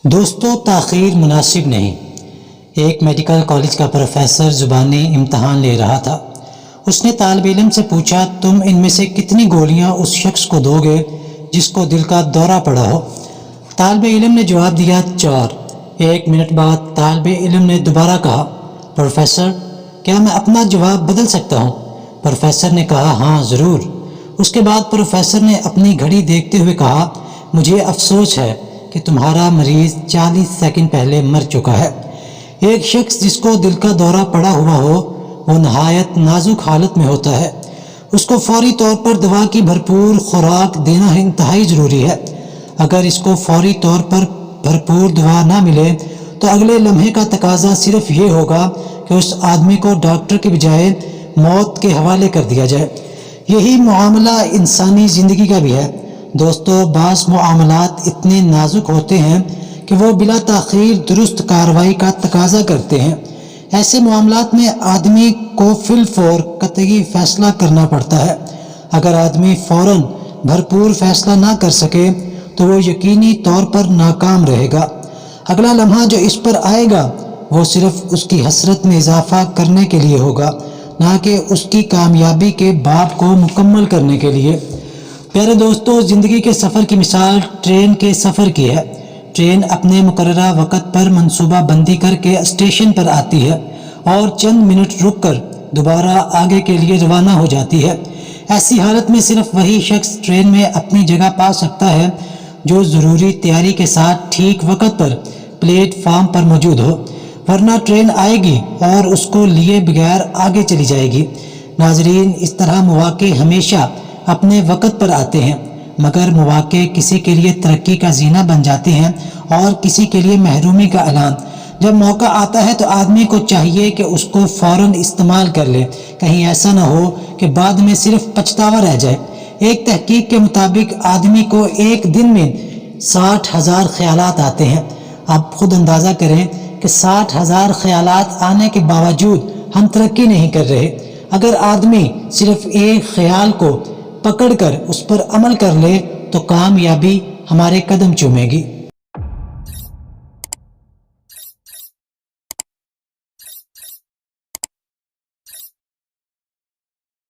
دوستوں، تاخیر مناسب نہیں۔ ایک میڈیکل کالج کا پروفیسر زبانی امتحان لے رہا تھا۔ اس نے طالب علم سے پوچھا، تم ان میں سے کتنی گولیاں اس شخص کو دو گے جس کو دل کا دورہ پڑا ہو؟ طالب علم نے جواب دیا، 4۔ 1 منٹ بعد طالب علم نے دوبارہ کہا، پروفیسر، کیا میں اپنا جواب بدل سکتا ہوں؟ پروفیسر نے کہا، ہاں ضرور۔ اس کے بعد پروفیسر نے اپنی گھڑی دیکھتے ہوئے کہا، مجھے افسوس ہے کہ تمہارا مریض 40 سیکنڈ پہلے مر چکا ہے۔ ایک شخص جس کو دل کا دورہ پڑا ہوا ہو وہ نہایت نازک حالت میں ہوتا ہے۔ اس کو فوری طور پر دوا کی بھرپور خوراک دینا انتہائی ضروری ہے۔ اگر اس کو فوری طور پر بھرپور دوا نہ ملے تو اگلے لمحے کا تقاضا صرف یہ ہوگا کہ اس آدمی کو ڈاکٹر کے بجائے موت کے حوالے کر دیا جائے۔ یہی معاملہ انسانی زندگی کا بھی ہے۔ دوستو، بعض معاملات اتنے نازک ہوتے ہیں کہ وہ بلا تاخیر درست کارروائی کا تقاضا کرتے ہیں۔ ایسے معاملات میں آدمی کو فی الفور قطعی فیصلہ کرنا پڑتا ہے۔ اگر آدمی فوراً بھرپور فیصلہ نہ کر سکے تو وہ یقینی طور پر ناکام رہے گا۔ اگلا لمحہ جو اس پر آئے گا وہ صرف اس کی حسرت میں اضافہ کرنے کے لیے ہوگا، نہ کہ اس کی کامیابی کے باب کو مکمل کرنے کے لیے۔ پیارے دوستو، زندگی کے سفر کی مثال ٹرین کے سفر کی ہے۔ ٹرین اپنے مقررہ وقت پر منصوبہ بندی کر کے اسٹیشن پر آتی ہے اور چند منٹ رک کر دوبارہ آگے کے لیے روانہ ہو جاتی ہے۔ ایسی حالت میں صرف وہی شخص ٹرین میں اپنی جگہ پا سکتا ہے جو ضروری تیاری کے ساتھ ٹھیک وقت پر پلیٹ فارم پر موجود ہو، ورنہ ٹرین آئے گی اور اس کو لیے بغیر آگے چلی جائے گی۔ ناظرین، اس طرح مواقع ہمیشہ اپنے وقت پر آتے ہیں، مگر مواقع کسی کے لیے ترقی کا زینہ بن جاتے ہیں اور کسی کے لیے محرومی کا اعلان۔ جب موقع آتا ہے تو آدمی کو چاہیے کہ اس کو فوراً استعمال کر لے، کہیں ایسا نہ ہو کہ بعد میں صرف پچھتاوا رہ جائے۔ ایک تحقیق کے مطابق آدمی کو ایک دن میں 60,000 خیالات آتے ہیں۔ آپ خود اندازہ کریں کہ 60,000 خیالات آنے کے باوجود ہم ترقی نہیں کر رہے۔ اگر آدمی صرف ایک خیال کو پکڑ کر اس پر عمل کر لے تو کامیابی ہمارے قدم چومے گی۔